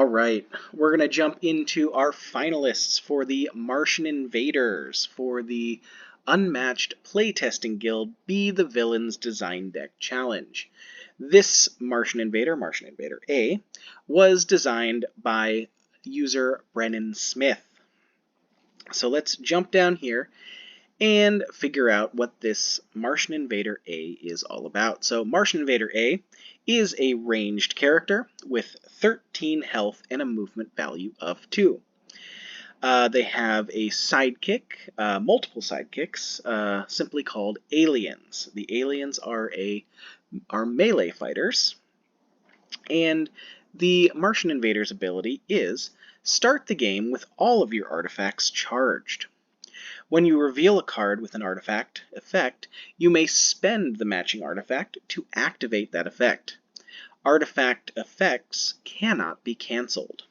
All right, we're going to jump into our finalists for the Martian Invaders for the Unmatched Playtesting Guild Be the Villain's Design Deck Challenge. This Martian Invader A, was designed by user Brennan Smith. So let's jump down here and figure out what this Martian Invader A is all about. So Martian Invader A is a ranged character with 13 health and a movement value of 2. They have a sidekick, multiple sidekicks, simply called aliens. The aliens are melee fighters, and the Martian Invader's ability is start the game with all of your artifacts charged. When you reveal a card with an artifact effect, you may spend the matching artifact to activate that effect. Artifact effects cannot be cancelled.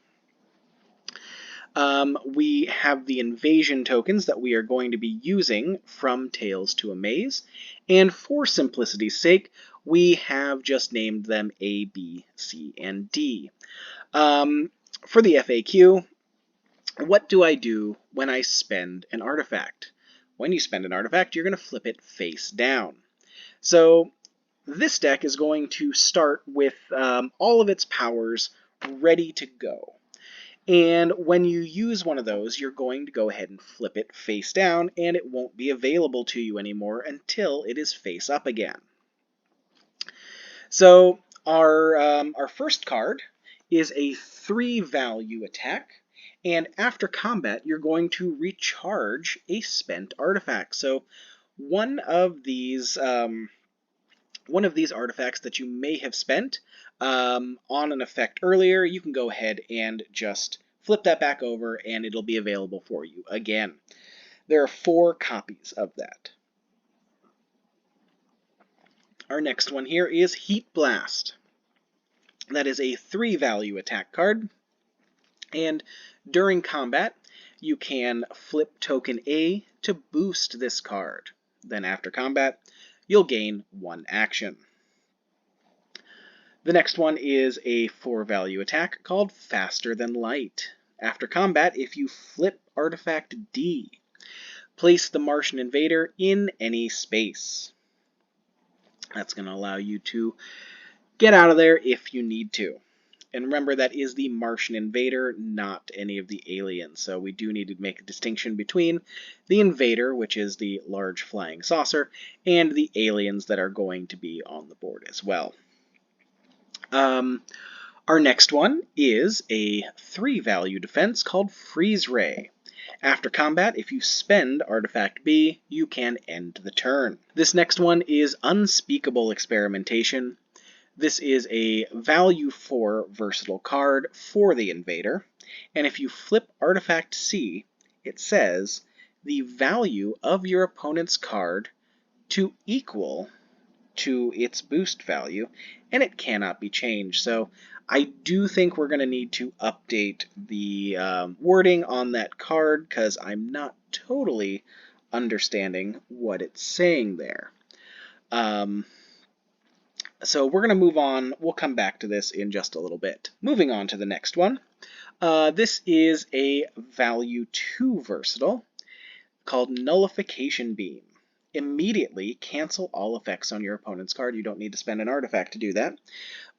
We have the invasion tokens that we are going to be using from Tales to Amaze, and for simplicity's sake, we have just named them A, B, C, and D. For the FAQ, what do I do when I spend an artifact? When you spend an artifact, you're going to flip it face down. So this deck is going to start with all of its powers ready to go. And when you use one of those, you're going to go ahead and flip it face down, and it won't be available to you anymore until it is face up again. So our first card is a 3-value attack. And after combat, you're going to recharge a spent artifact. So one of these artifacts that you may have spent on an effect earlier, you can go ahead and just flip that back over, and it'll be available for you again. There are 4 copies of that. Our next one here is Heat Blast. That is a 3-value attack card. And during combat, you can flip token A to boost this card. Then after combat, you'll gain 1 action. The next one is a 4-value attack called Faster Than Light. After combat, if you flip artifact D, place the Martian Invader in any space. That's going to allow you to get out of there if you need to. And remember, that is the Martian Invader, not any of the aliens. So we do need to make a distinction between the Invader, which is the large flying saucer, and the aliens that are going to be on the board as well. Our next one is a 3-value defense called Freeze Ray. After combat, if you spend artifact B, you can end the turn. This next one is Unspeakable Experimentation. This is a value 4 versatile card for the Invader, and if you flip artifact C, it says the value of your opponent's card to equal to its boost value, and it cannot be changed. So I do think we're going to need to update the wording on that card, because I'm not totally understanding what it's saying there. So we're going to move on. We'll come back to this in just a little bit. Moving on to the next one. This is a value 2 versatile called Nullification Beam. Immediately cancel all effects on your opponent's card. You don't need to spend an artifact to do that.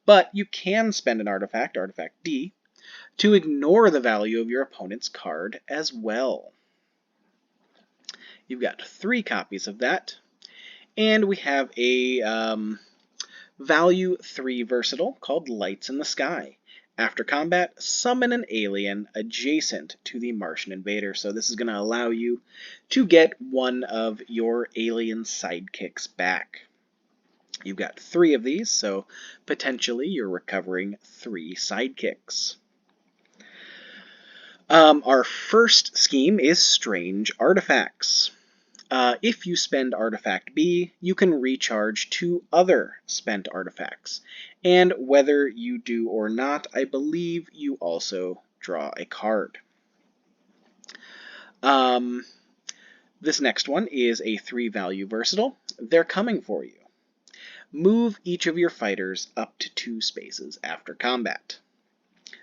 But you can spend an artifact, artifact D, to ignore the value of your opponent's card as well. You've got 3 copies of that. And we have a value 3 versatile called Lights in the Sky. After combat, summon an alien adjacent to the Martian Invader. So this is going to allow you to get one of your alien sidekicks back. You've got 3 of these, so potentially you're recovering 3 sidekicks. Our first scheme is Strange Artifacts. If you spend artifact B, you can recharge 2 other spent artifacts. And whether you do or not, I believe you also draw a card. This next one is a 3-value versatile. They're coming for you. Move each of your fighters up to 2 spaces after combat.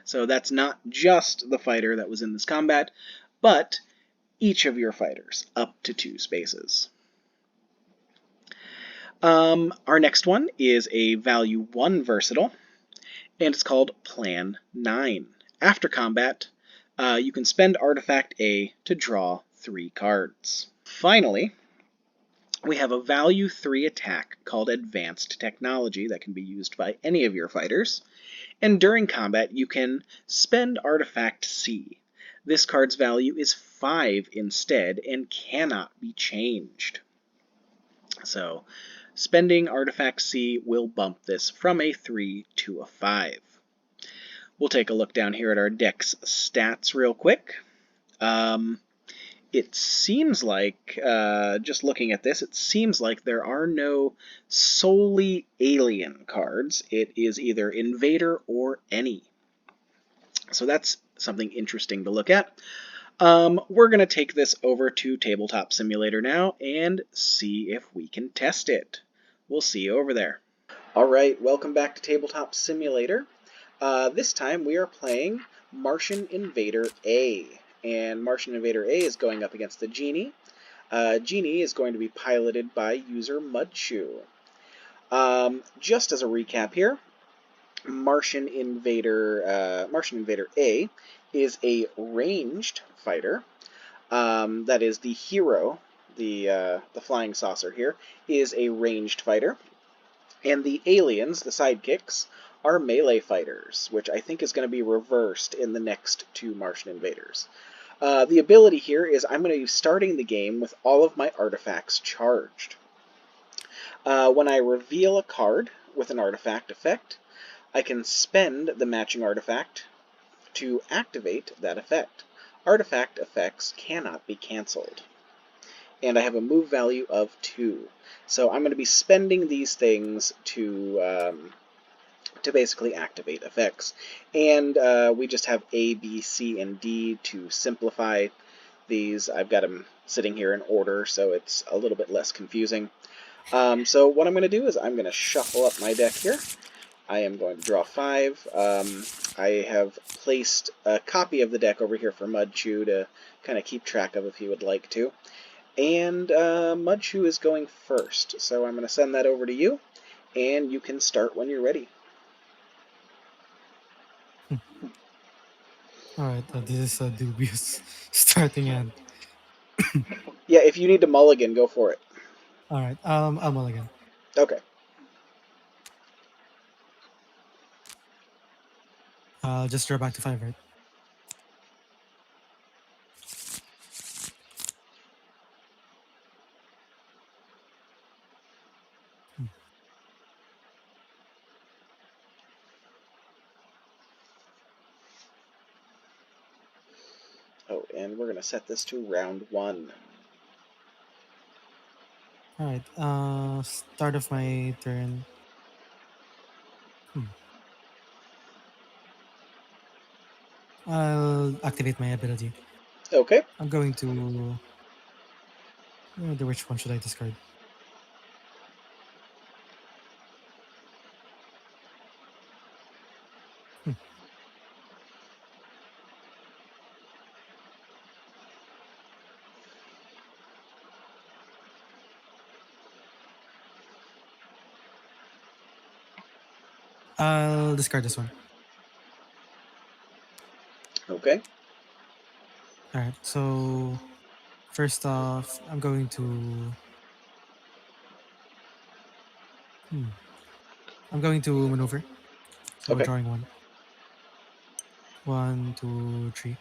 So that's not just the fighter that was in this combat, but each of your fighters, up to 2 spaces. Our next one is a value 1 versatile, and it's called Plan 9. After combat, you can spend Artifact A to draw 3 cards. Finally, we have a value 3 attack called Advanced Technology that can be used by any of your fighters, and during combat you can spend Artifact C. This card's value is 5 instead and cannot be changed. So, spending Artifact C will bump this from a 3 to a 5. We'll take a look down here at our deck's stats real quick. It seems like, just looking at this, it seems like there are no solely alien cards. It is either Invader or any. So that's something interesting to look at. We're going to take this over to Tabletop Simulator now and see if we can test it. We'll see you over there. Alright, welcome back to Tabletop Simulator. This time we are playing Martian Invader A. And Martian Invader A is going up against the Genie. Genie is going to be piloted by user Mudshoe. Just as a recap here, Martian Invader A is a ranged fighter. That is, the hero, the flying saucer here, is a ranged fighter. And the aliens, the sidekicks, are melee fighters, which I think is going to be reversed in the next 2 Martian Invaders. The ability here is I'm going to be starting the game with all of my artifacts charged. When I reveal a card with an artifact effect, I can spend the matching artifact to activate that effect. Artifact effects cannot be cancelled. And I have a move value of 2. So I'm going to be spending these things to basically activate effects. And we just have A, B, C, and D to simplify these. I've got them sitting here in order, so it's a little bit less confusing. So what I'm going to do is I'm going to shuffle up my deck here. I am going to draw 5. I have placed a copy of the deck over here for Mudshoe to kind of keep track of if he would like to. And Mudshoe is going first, so I'm going to send that over to you, and you can start when you're ready. Alright, this is a dubious starting end. Yeah, if you need to mulligan, go for it. Alright, I'll mulligan. Okay. I'll just draw back to 5, right? Oh, and we're going to set this to round 1. Alright, start of my turn. I'll activate my ability. Okay. I'm going to... which one should I discard? I'll discard this one. Okay. Alright, so... First off, I'm going to... I'm going to maneuver. So Okay. drawing 1. 1, 2, 3.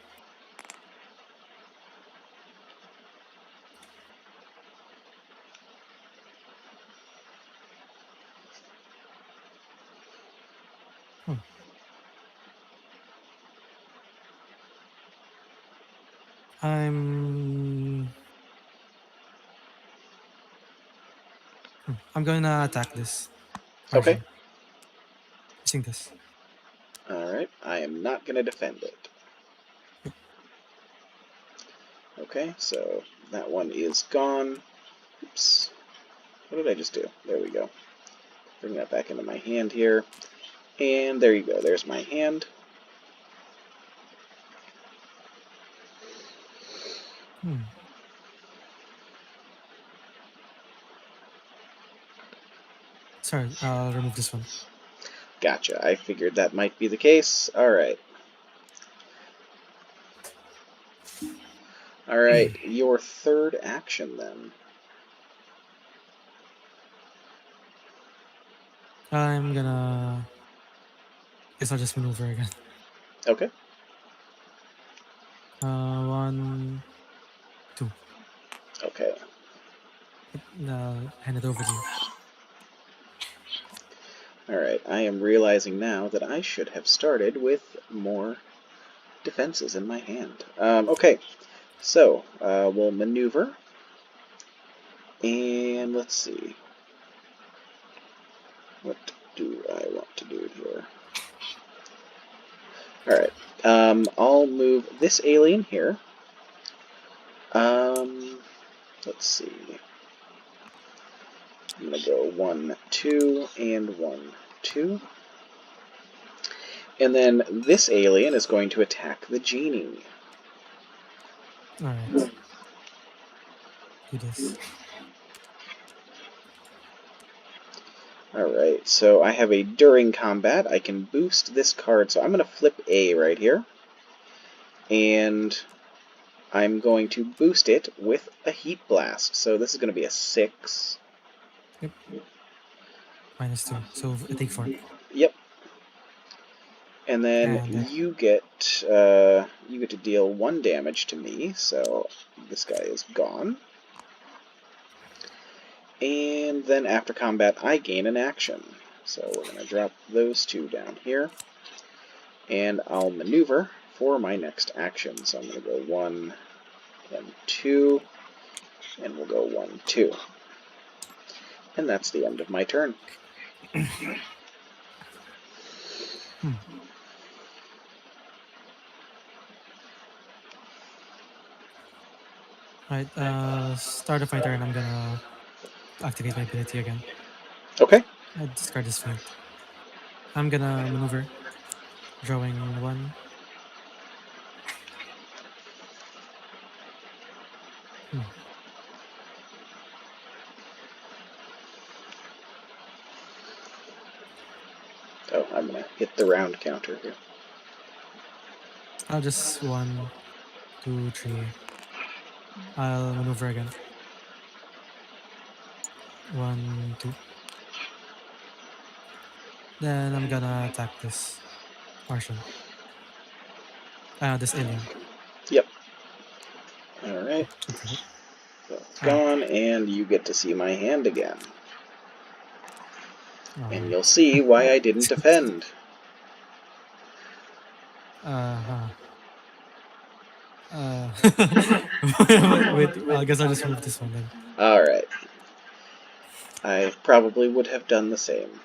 I'm gonna attack this Okay. Martian. Using this. Alright. I am not going to defend it. Okay, so that one is gone. Oops. What did I just do? There we go. Bring that back into my hand here. And there you go. There's my hand. Hmm. Sorry, I'll remove this one. Gotcha. I figured that might be the case. Alright. Alright, your third action then. I'm gonna. Guess I'll just maneuver again. Okay. 1, 2. Okay. Hand it over to you. Alright, I am realizing now that I should have started with more defenses in my hand. Okay, so we'll maneuver. And let's see. What do I want to do here? Alright, I'll move this alien here. Let's see. I'm going to go 1, 2, and 1, 2. And then this alien is going to attack the genie. Alright. Do this. Alright, so I have a during combat. I can boost this card, so I'm going to flip A right here. And I'm going to boost it with a Heat Blast. So this is going to be a 6. Yep. -2. So I take 4. Yep. And then And you get to deal 1 damage to me, so this guy is gone. And then after combat, I gain an action. So we're going to drop those 2 down here. And I'll maneuver for my next action. So I'm going to go 1 and 2, and we'll go 1, 2. And that's the end of my turn. Right, start of my turn, I'm gonna activate my ability again. Okay. I discard this feint. I'm gonna maneuver, drawing 1. Oh, I'm going to hit the round counter here. I'll just 1, 2, 3. I'll maneuver again. 1, 2. Then I'm gonna attack this Martian. This alien. Yep. Alright. Okay. That's Alright. gone, and you get to see my hand again. And Oh. you'll see why I didn't defend. Uh-huh. Wait, I guess I'll just move this one then. Alright. I probably would have done the same.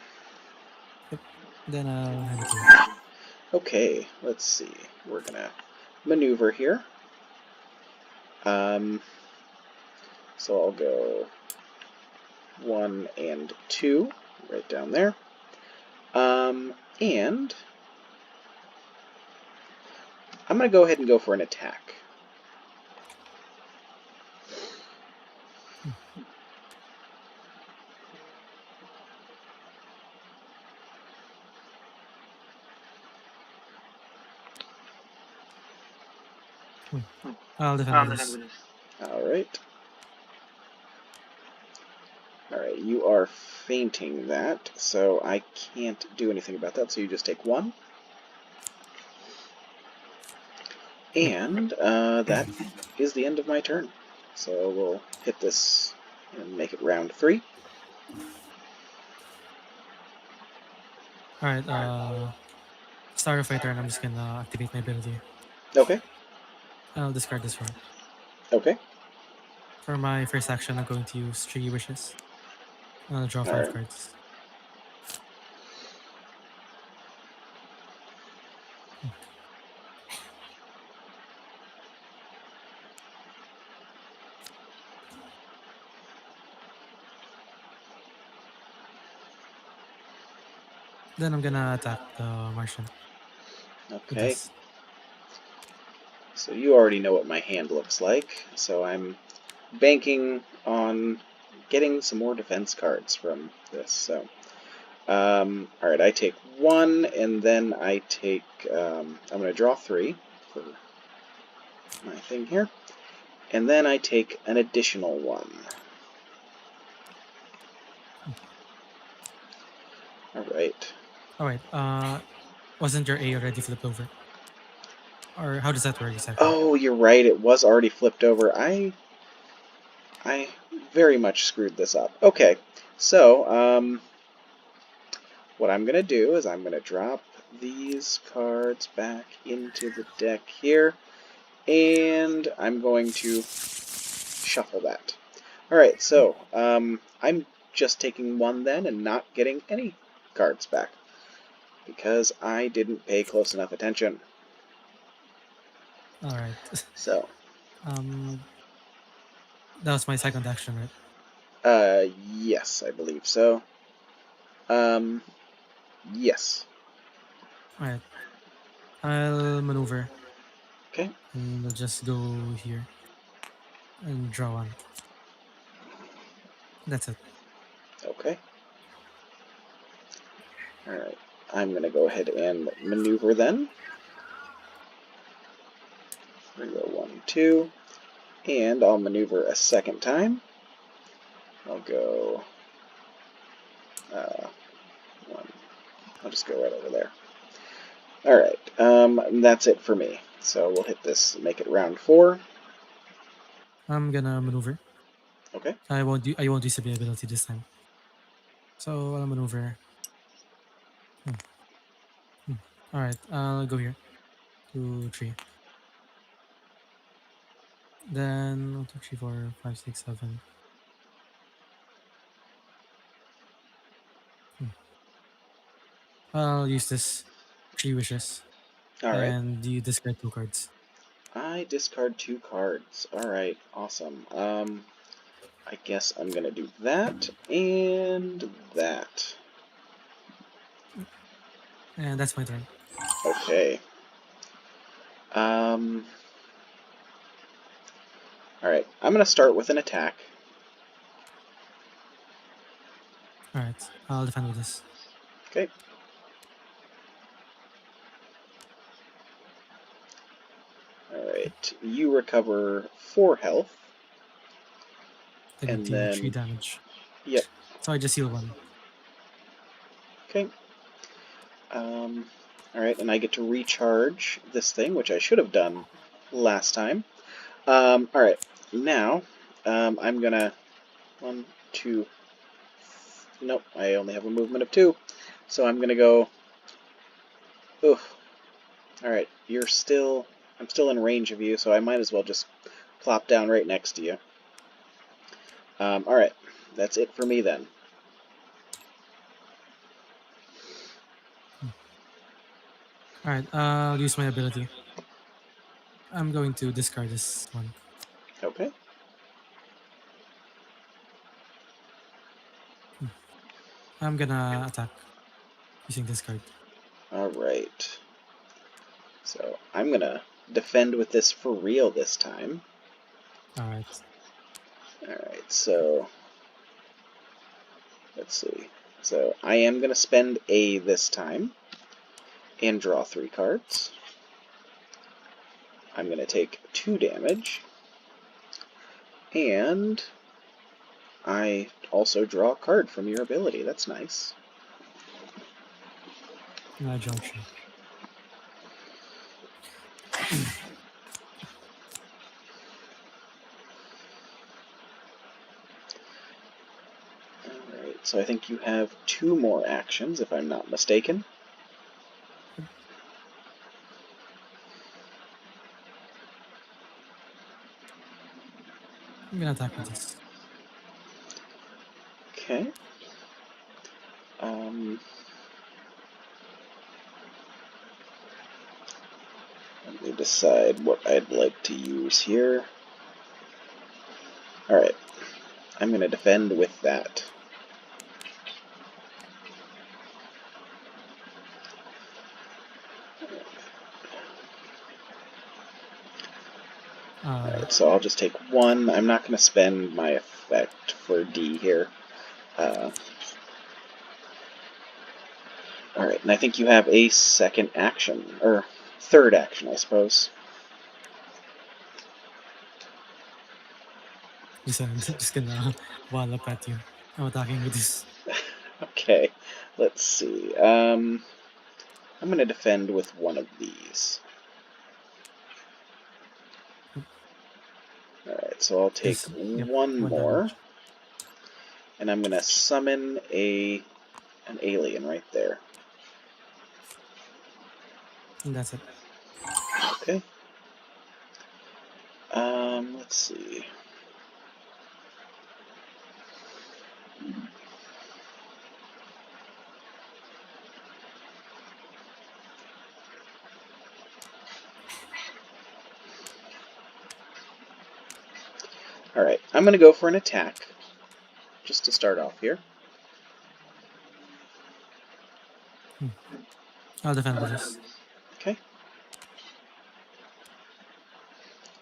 Yep. Then I'll hand it to you. Okay, let's see. We're gonna maneuver here. So I'll go 1 and 2 right down there. And I'm gonna go ahead and go for an attack. I'll defend with this. Alright. Alright, you are fainting that, so I can't do anything about that, so you just take 1. And that is the end of my turn. So we'll hit this and make it round 3. Alright, start of my turn, I'm just gonna activate my ability. Okay. I'll discard this one. Okay. For my first action, I'm going to use 3 wishes. I'll draw 5 Alright. cards. Then I'm gonna attack the Martian with Okay. this. So you already know what my hand looks like, so I'm banking on getting some more defense cards from this. So, alright, I take 1, and then I take, I'm going to draw 3 for my thing here, and then I take an additional 1. Alright. Alright, wasn't your A already flipped over? Or how does that work exactly? Oh, you're right, it was already flipped over. I very much screwed this up. Okay, so, what I'm going to do is I'm going to drop these cards back into the deck here, and I'm going to shuffle that. Alright, so, I'm just taking 1 then and not getting any cards back, because I didn't pay close enough attention. Alright. So, That was my second action, right? yes, I believe so. Yes. Alright. I'll maneuver. Okay. And I'll just go here. And draw 1. That's it. Okay. Alright. I'm going to go ahead and maneuver then. We're going to go 1, 2. And I'll maneuver a second time. I'll go 1. I'll just go right over there. Alright, that's it for me. So we'll hit this, make it round 4. I'm gonna maneuver. Okay. I won't use the ability this time. So I'll maneuver. Alright, I'll go here. 2, 3. Then 1, 2, 3, 4, 5, 6, 7. I'll use this 3 wishes. Alright. And you discard 2 cards. I discard 2 cards. Alright, awesome. I guess I'm gonna do that and that. And that's my turn. Okay. Alright, I'm gonna start with an attack. Alright, I'll defend with this. Okay. Alright, you recover 4 health. Then And deal 3 then, damage. yep, So I just heal 1. okay. Alright, and I get to recharge this thing, which I should have done last time. Alright, now, I'm gonna, 1, 2, nope, I only have a movement of 2. So I'm gonna go, ugh. Alright, I'm still in range of you, so I might as well just plop down right next to you. Alright, that's it for me then. Alright, I'll use my ability. I'm going to discard this one. Okay. I'm gonna attack using this card. Alright. So I'm gonna defend with this for real this time. Alright. Alright, so let's see. So I am gonna spend A this time and draw 3 cards. I'm gonna take 2 damage. And I also draw a card from your ability. That's nice. And I draw 3. Alright, so I think you have 2 more actions, if I'm not mistaken. I'm gonna attack with this. Okay. Let me decide what I'd like to use here. Alright, I'm going to defend with that. Alright, so I'll just take one. I'm not going to spend my effect for D here. Alright, and I think you have a second action, or third action, I suppose. Just gonna wallop at you. I'm attacking with this. Okay, let's see. I'm going to defend with one of these. Alright, so I'll take one more. Damage. And I'm going to summon an alien right there. And that's it. Okay. Let's see. Alright, I'm going to go for an attack, just to start off here. I'll defend with this. Okay.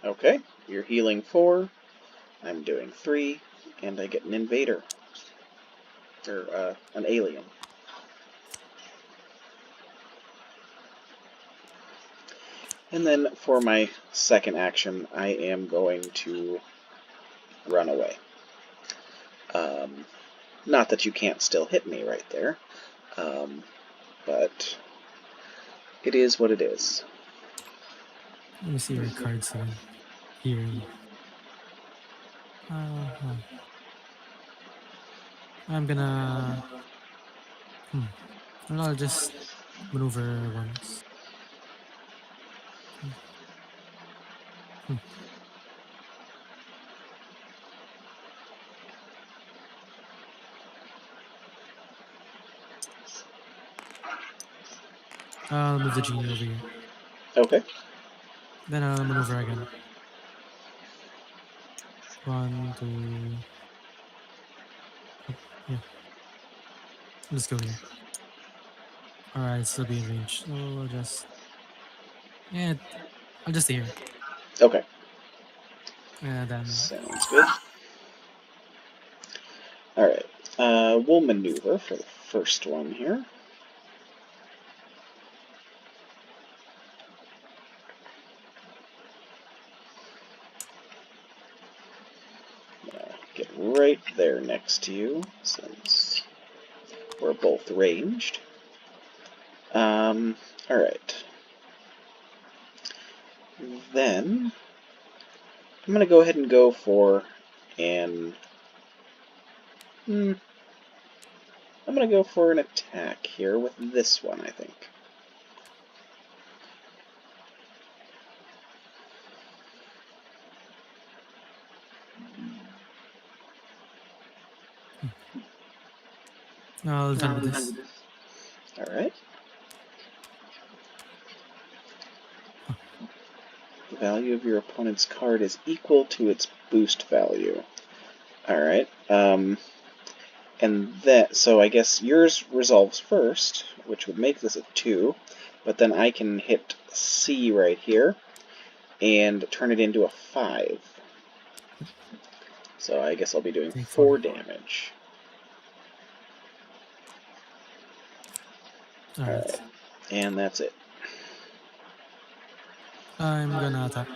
Okay, you're healing 4, I'm doing 3, and I get an invader. Or, an alien. And then for my second action, I am going to run away. Not that you can't still hit me right there, but it is what it is. Let me see your cards again. Here. I'm gonna. I'll just maneuver once. I'll move the genie over here. Okay. Then I'll maneuver again. 1, 2. Yeah. Let's go here. Alright, still be in range. So I'll just. Yeah, I'll just stay here. Okay. And then. Sounds good. Alright. We'll maneuver for the first one here. Get right there next to you, since we're both ranged. Alright. Then, I'm going to go ahead and go for an... I'm going to go for an attack here with this one, I think. I'll defend with this. Alright. The value of your opponent's card is equal to its boost value. Alright. And that, so I guess yours resolves first, which would make this a 2, but then I can hit C right here and turn it into a 5. So I guess I'll be doing 4 damage. Alright. And that's it. I'm gonna attack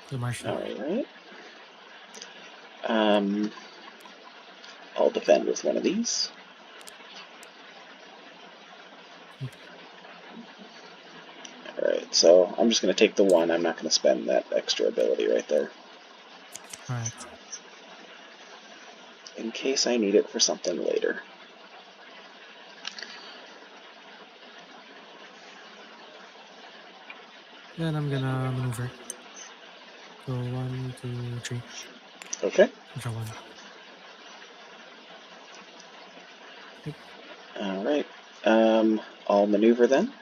the Martian. Alright. I'll defend with one of these. Alright, so I'm just going to take the 1. I'm not going to spend that extra ability right there. Alright. In case I need it for something later. Then I'm gonna maneuver. So 1, 2, 3. Okay. Draw 1. Alright. I'll maneuver then.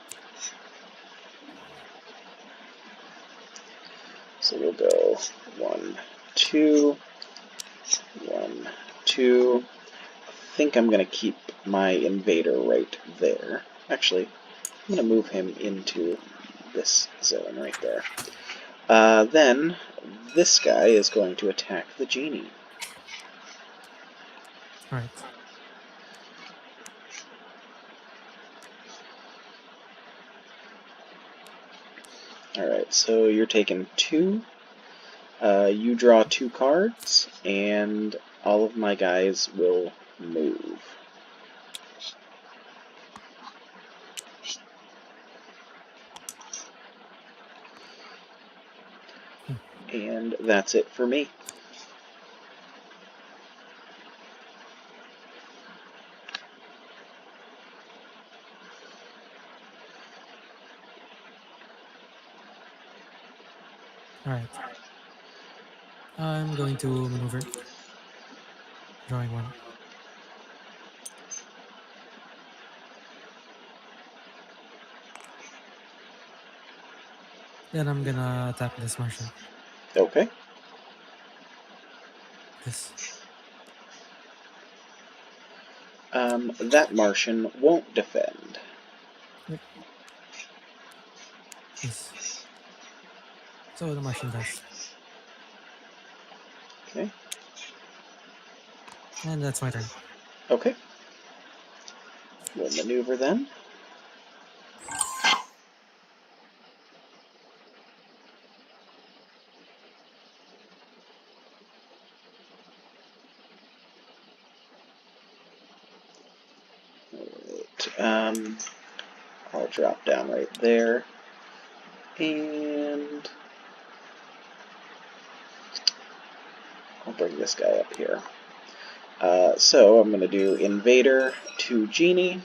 So we'll go 1, 2, 1, 2. I think I'm going to keep my invader right there. Actually, I'm going to move him into this zone right there. Then this guy is going to attack the genie. Alright. Alright, so you're taking 2. You draw 2 cards, and all of my guys will move. And that's it for me. Alright. I'm going to maneuver. Drawing 1. Then I'm gonna attack this Martian. Okay. This. That Martian won't defend. Yep. This. So the Martian dies. Okay. And that's my turn. Okay. We'll maneuver then. Alright. I'll drop down right there. And I'll bring this guy up here. So I'm going to do Invader to Genie,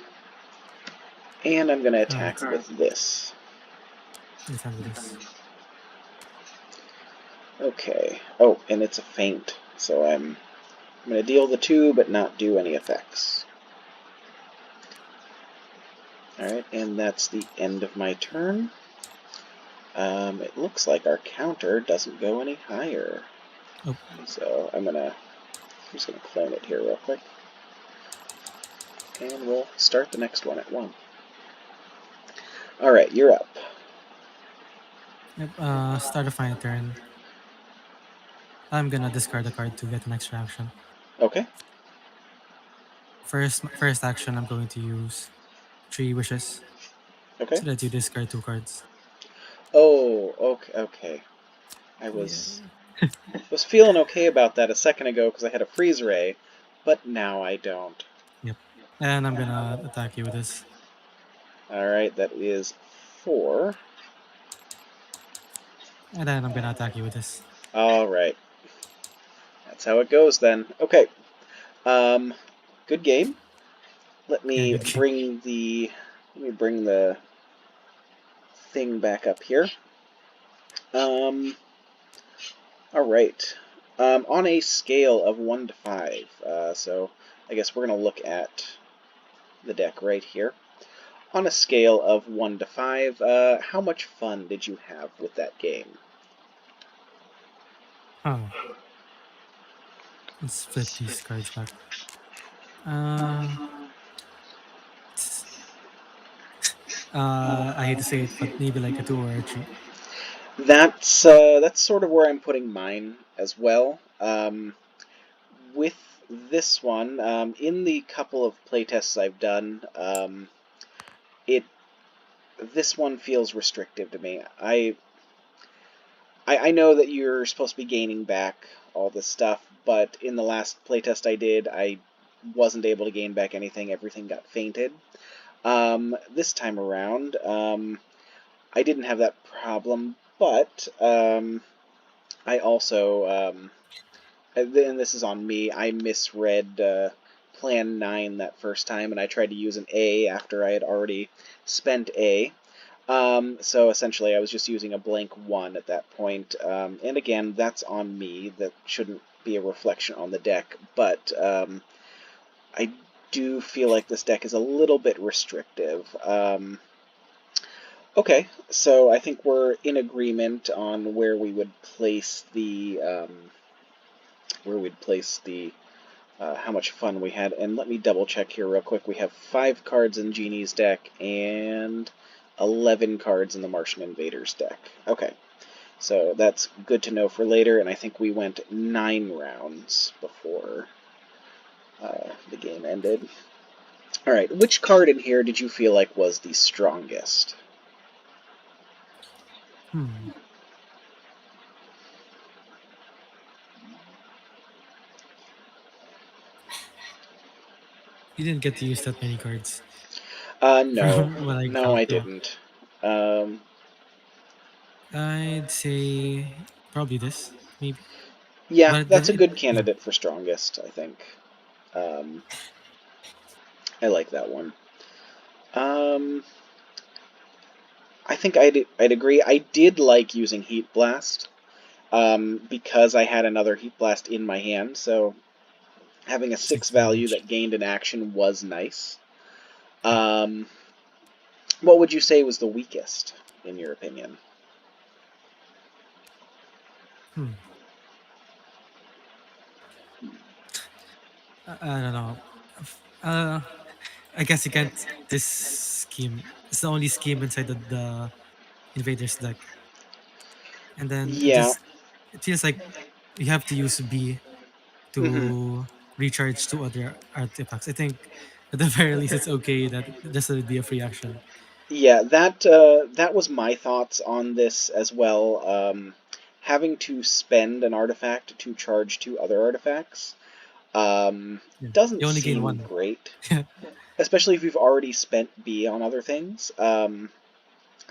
and I'm going to attack with this. Defend with this. Okay. Oh, and it's a feint, so I'm going to deal the 2 but not do any effects. Alright, and that's the end of my turn. It looks like our counter doesn't go any higher. Oh. So I'm just gonna clone it here real quick. And we'll start the next one at 1. Alright, you're up. Yep, start of my turn. I'm gonna discard a card to get an extra action. Okay. First action, I'm going to use 3 wishes. Okay. So that you discard 2 cards. Oh, okay. I was feeling okay about that a second ago because I had a freeze ray, but now I don't. Yep. And I'm gonna attack you with this. Alright, that is 4. And then I'm gonna attack you with this. Alright. That's how it goes then. Okay. Good game. Let Yeah, me good game. bring the thing back up here. Alright. On a scale of 1 to 5, so I guess we're going to look at the deck right here. On a scale of 1 to 5, how much fun did you have with that game? Oh. Let's flip these cards back. I hate to say it, but maybe like a 2 or a 3. That's sort of where I'm putting mine as well. With this one, in the couple of playtests I've done, this one feels restrictive to me. I know that you're supposed to be gaining back all this stuff, but in the last playtest I did, I wasn't able to gain back anything. Everything got fainted. This time around, I didn't have that problem, but I also, and this is on me, I misread Plan 9 that first time, and I tried to use an A after I had already spent A. So essentially I was just using a blank 1 at that point. And again, that's on me. That shouldn't be a reflection on the deck, but I do feel like this deck is a little bit restrictive. Okay, so I think we're in agreement on where we would place the how much fun we had. And let me double check here real quick. We have 5 cards in Genie's deck and 11 cards in the Martian Invader's deck. Okay, So that's good to know for later, and I think we went 9 rounds before the game ended. Alright, which card in here did you feel like was the strongest? Hmm. You didn't get to use that many cards No. from what I No, count. I Yeah. didn't. Um, I'd say probably this, maybe. yeah, But that's a then, good yeah, candidate for strongest, I think. Um, I like that one. Um, I think I'd agree. I did like using Heat Blast because I had another Heat Blast in my hand, so having a 6 6 value damage. that gained an action was nice. Yeah. Um, what would you say was the weakest, in your opinion? Hmm. I don't know. Uh, I guess you can't. This scheme. It's the only scheme inside the invaders deck, and then Yeah. it feels like you have to use B Hmm. to recharge two other artifacts. I think at the very least it's okay that this would be a free action. Yeah, that was my thoughts on this as well. Having to spend an artifact to charge 2 other artifacts Yeah. doesn't You only gain seem one. great, especially if you've already spent B on other things.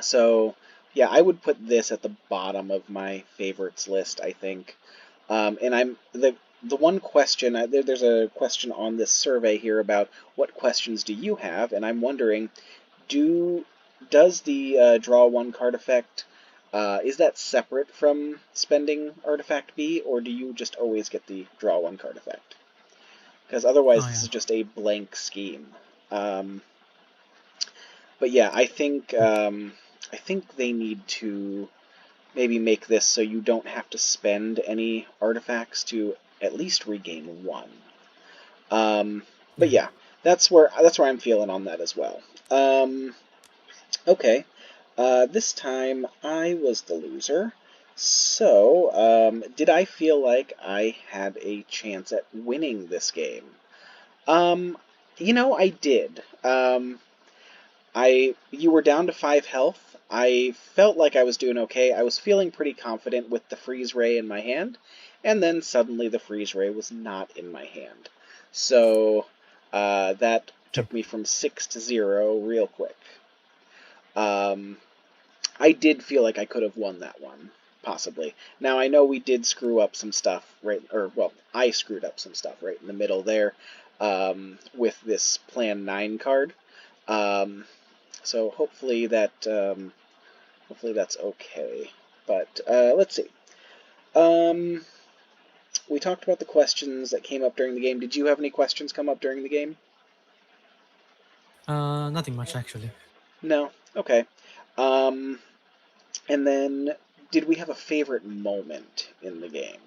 So yeah, I would put this at the bottom of my favorites list, I think. And the one question there's a question on this survey here about what questions do you have, and I'm wondering, do does the draw 1 card effect is that separate from spending artifact B, or do you just always get the draw 1 card effect? Because otherwise, Oh this yeah. is just a blank scheme. Um, but yeah, I think they need to maybe make this so you don't have to spend any artifacts to at least regain 1. Um, but Yeah. yeah, that's where I'm feeling on that as well. Um, okay, this time I was the loser. So, did I feel like I had a chance at winning this game? Um, I did. You were down to 5 health. I felt like I was doing okay. I was feeling pretty confident with the freeze ray in my hand, and then suddenly the freeze ray was not in my hand. So that Yeah. took me from 6 to 0 real quick. Um, I did feel like I could have won that one, possibly. Now I know we did screw up some stuff, right? Or well, I screwed up some stuff right in the middle there with this Plan 9 card. Um, so hopefully that's okay. But let's see. Um, we talked about the questions that came up during the game. Did you have any questions come up during the game? Nothing much actually. No. Okay. Um, and then did we have a favorite moment in the game?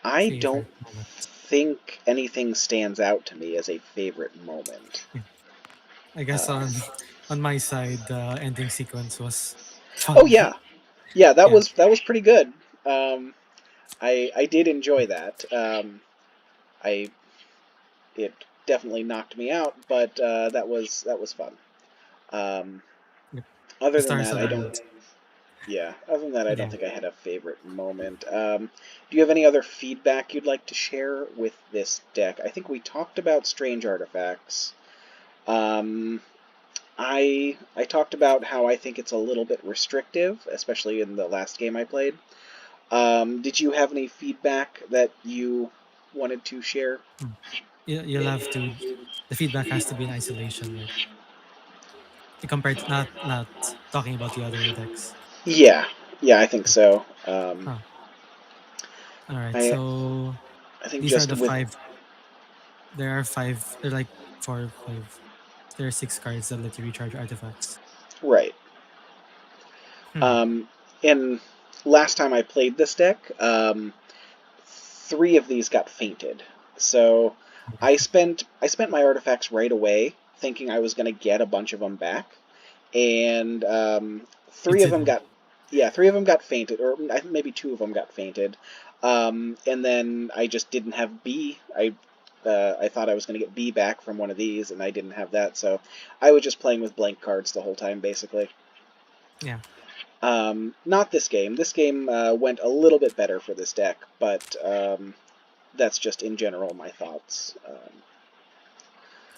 I don't Favorite moment. think anything stands out to me as a favorite moment. Yeah. I guess Uh, on my side, the ending sequence was oh fun. yeah, yeah, Yeah. that was pretty good. Um, I did enjoy that. I it definitely knocked me out, but that was fun. Um, Yep. The other than stars that, I don't. aligned. Yeah, other than that, I don't Yeah. think I had a favorite moment. Do you have any other feedback you'd like to share with this deck? I think we talked about strange artifacts. Um, I talked about how I think it's a little bit restrictive, especially in the last game I played. Did you have any feedback that you wanted to share? Hmm. You'll have to. The feedback has to be in isolation, right? Compared to not talking about the other decks. Yeah, yeah, I think Yep. so. Huh. All right. I So I think these are just the with 5. There are 5. They're like 4, 5. There are 6 cards that let you recharge artifacts. right. Hmm. Um, and last time I played this deck, 3 of these got fainted. So I spent my artifacts right away, thinking I was going to get a bunch of them back, and It three of them didn't. got, yeah, three of them got fainted, or I think maybe two of them got fainted. And then I just didn't have B. I thought I was going to get B back from one of these, and I didn't have that, so I was just playing with blank cards the whole time, basically. Yeah. Not this game. This game went a little bit better for this deck, but that's just in general my thoughts.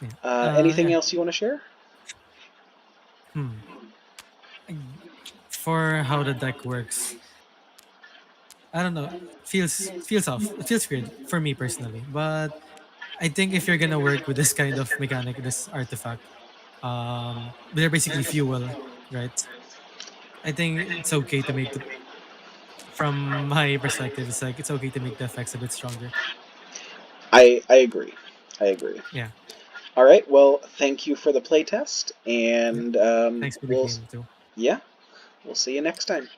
Yeah. Anything Yeah. else you want to share? Hmm. For how the deck works, I don't know. Feels off. It feels weird for me personally. But I think if you're gonna work with this kind of mechanic, this artifact, they're basically fuel, right? I think it's okay to make the from my perspective, it's like it's okay to make the effects a bit stronger. I agree. I agree. Yeah. All right. Well, thank you for the playtest, Yep. and Thanks for the we'll game too. yeah, we'll see you next time.